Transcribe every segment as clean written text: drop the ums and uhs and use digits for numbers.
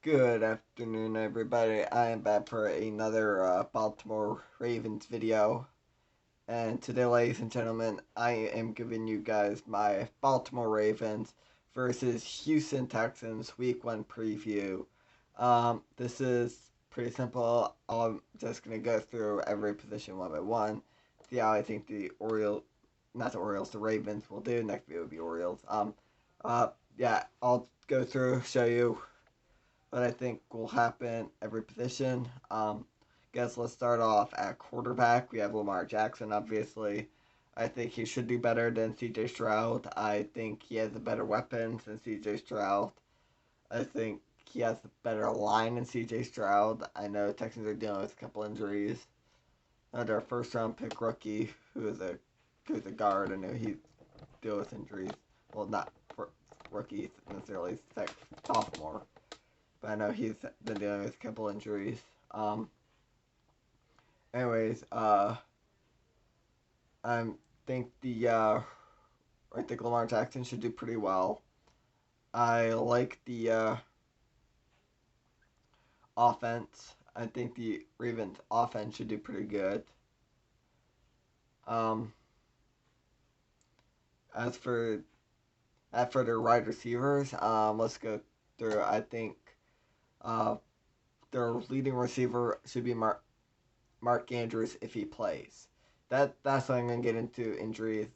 Good afternoon, everybody. I am back for another Baltimore Ravens video. And today, ladies and gentlemen, I am giving you guys my Baltimore Ravens versus Houston Texans Week 1 preview. This is pretty simple. I'm just going to go through every position one by one. See how I think the Orioles, not the Orioles, the Ravens will do. Next video will be Orioles. Uh, yeah, I'll go through, show you what I think will happen every position. Guess let's start off at quarterback. We have Lamar Jackson, obviously. I think he should do better than CJ Stroud. I think he has a better weapon than CJ Stroud. I think he has a better line than CJ Stroud. I know Texans are dealing with a couple injuries. Their first round pick rookie, who's a guard, I know he's dealing with injuries. Well, not rookie necessarily, sophomore. But I know he's been dealing with a couple injuries. Anyways, I think I think Lamar Jackson should do pretty well. I like the offense. I think the Ravens offense should do pretty good. Um, as for their wide receivers, let's go through. I think uh, their leading receiver should be Mark Andrews if he plays. That's what I'm gonna get into injuries.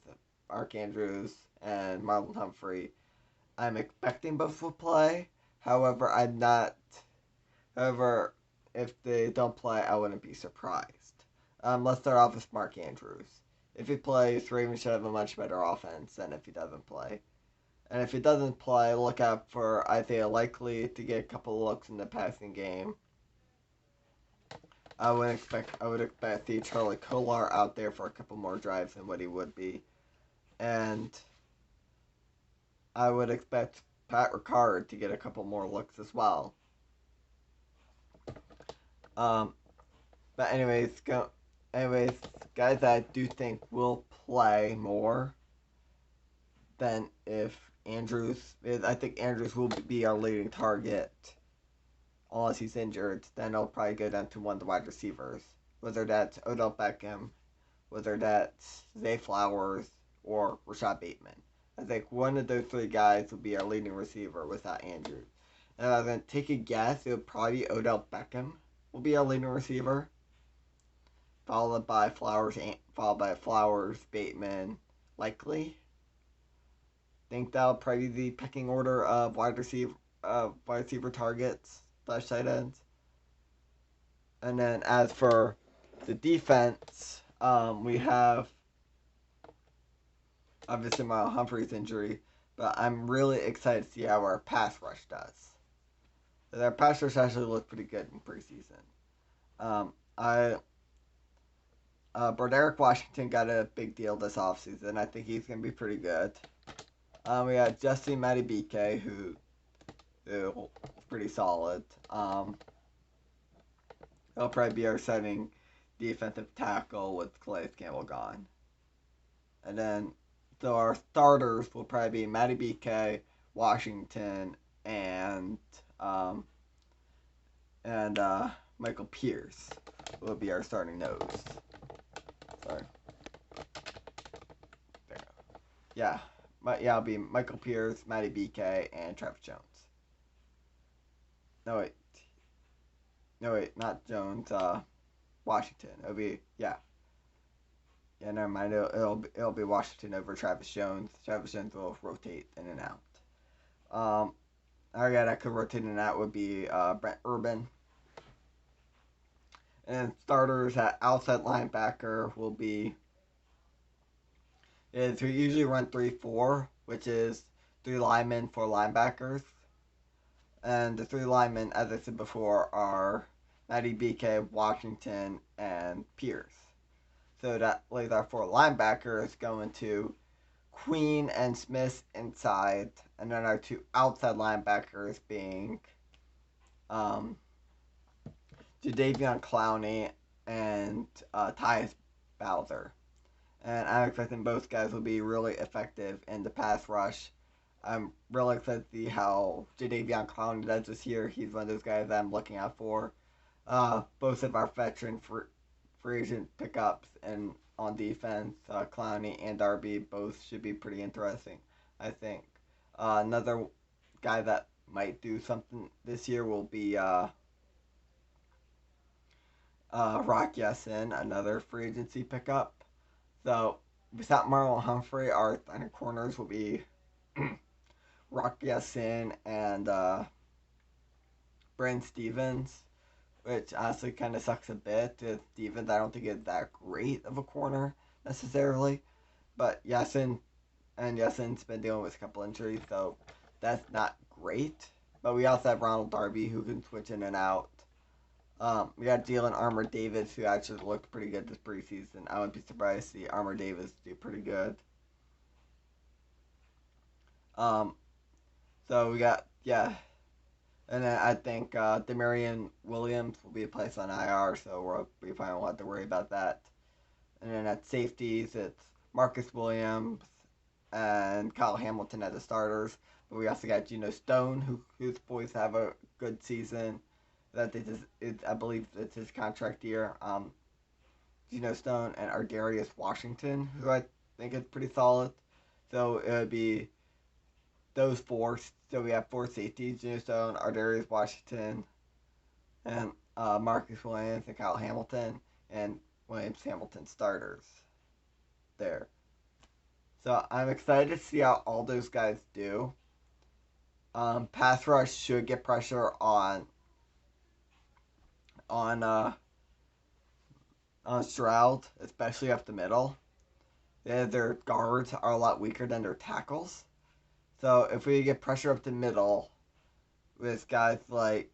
Mark Andrews and Marlon Humphrey. I'm expecting both will play. However, I'm not. However, if they don't play, I wouldn't be surprised. Let's start off with Mark Andrews. If he plays, Ravens should have a much better offense than if he doesn't play. And if he doesn't play, look out for Isaiah Likely to get a couple looks in the passing game. I would expect the Charlie Kolar out there for a couple more drives than what he would be. And I would expect Pat Ricard to get a couple more looks as well. Um, but anyways, guys that I do think will play more than if Andrews. I think Andrews will be our leading target unless he's injured. Then it'll probably go down to one of the wide receivers, whether that's Odell Beckham, whether that's Zay Flowers or Rashad Bateman. I think one of those three guys will be our leading receiver without Andrews. And I'm going to take a guess, it would probably be Odell Beckham will be our leading receiver, followed by Flowers, Bateman, Likely. Think that'll probably be the pecking order of wide receiver targets slash tight ends. And then as for the defense, we have obviously my Humphreys injury, but I'm really excited to see how our pass rush does. Our pass rush actually looked pretty good in preseason. I Broderick Washington got a big deal this offseason. I think he's gonna be pretty good. We got Justin Madubuike, who is pretty solid. He'll probably be our starting defensive tackle with Calais Campbell gone. And then, so our starters will probably be Madubuike, Washington, and Michael Pierce will be our starting nose. Sorry. There. Yeah. It'll be Michael Pierce, Madubuike, and Travis Jones. No wait, not Jones. Washington. Yeah, never mind. It'll be Washington over Travis Jones. Travis Jones will rotate in and out. Our guy that could rotate in and out would be Brent Urban. And starters at outside linebacker will be. We usually run 3-4, which is 3 linemen, 4 linebackers. And the 3 linemen, as I said before, are Madubuike, Washington, and Pierce. So that leaves our 4 linebackers going to Queen and Smith inside, and then our 2 outside linebackers being Jadeveon Clowney and Tyus Bowser. And I'm expecting both guys will be really effective in the pass rush. I'm really excited to see how Jadeveon Clowney does this year. He's one of those guys that I'm looking out for. Both of our veteran free agent pickups and on defense, Clowney and Darby both should be pretty interesting, I think. Another guy that might do something this year will be Rock Yesson, another free agency pickup. So, without Marlon Humphrey, our starting corners will be Rock Yesson and Brandon Stevens, which honestly kind of sucks a bit. Stevens, I don't think is that great of a corner necessarily, but Yessen's been dealing with a couple injuries, so that's not great. But we also have Ronald Darby who can switch in and out. We got Jalen Armour Davis who actually looked pretty good this preseason. I wouldn't be surprised to see Armour Davis do pretty good. Um, so we got and then I think Demarion Williams will be placed on IR, so we probably won't have to worry about that. And then at safeties, it's Marcus Williams and Kyle Hamilton as the starters. But we also got Geno Stone, who's poised to have a good season. I believe it's his contract year. Geno Stone and Ardarius Washington, who I think is pretty solid. So it would be those four. So we have four safeties: Geno Stone, Ardarius Washington, and Marcus Williams and Kyle Hamilton, and Williams Hamilton starters there. So I'm excited to see how all those guys do. Pass rush should get pressure on Stroud, especially up the middle. Their guards are a lot weaker than their tackles. So if we get pressure up the middle with guys like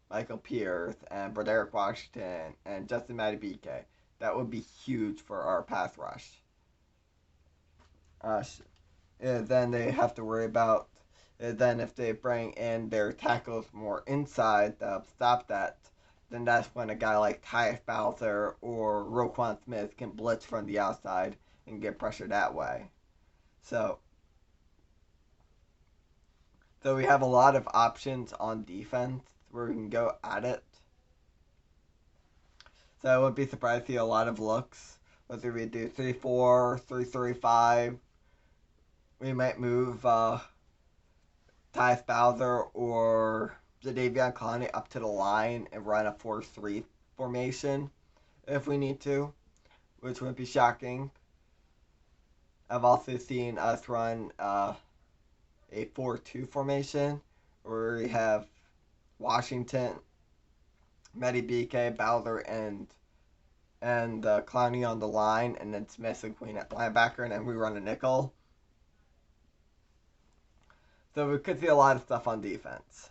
Michael Pierce and Broderick Washington and Justin Madubuike, that would be huge for our pass rush. Then they have to worry about then if they bring in their tackles more inside to stop that, then that's when a guy like Tyus Bowser or Roquan Smith can blitz from the outside and get pressure that way. So we have a lot of options on defense where we can go at it. So I wouldn't be surprised to see a lot of looks. Whether we do 3-4, 3-3-5, we might move Tyus Bowser or Jadeveon Clowney up to the line and run a 4-3 formation if we need to, which wouldn't be shocking. I've also seen us run a 4-2 formation where we have Washington, Madubuike, Bowser, and Clowney on the line, and then Smith and Queen at linebacker, and then we run a nickel. So we could see a lot of stuff on defense.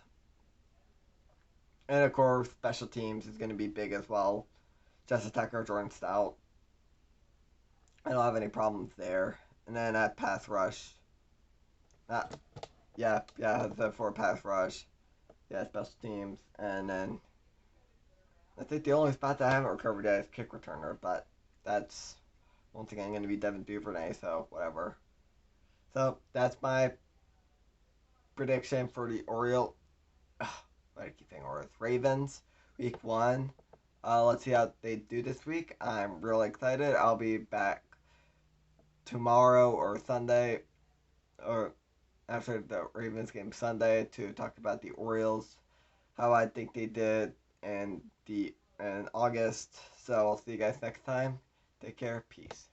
And of course, special teams is going to be big as well. Justin Tucker, Jordan Stout. I don't have any problems there. And then at pass rush. For pass rush. Yeah, special teams. And then I think the only spot that I haven't recovered yet is kick returner, but that's once again going to be Devin Duvernay, so whatever. So that's my prediction for the Ravens week 1. Let's see how they do this week. I'm really excited. I'll be back tomorrow or Sunday, or after the Ravens game Sunday, to talk about the Orioles, how I think they did in August. So I'll see you guys next time. Take care. Peace.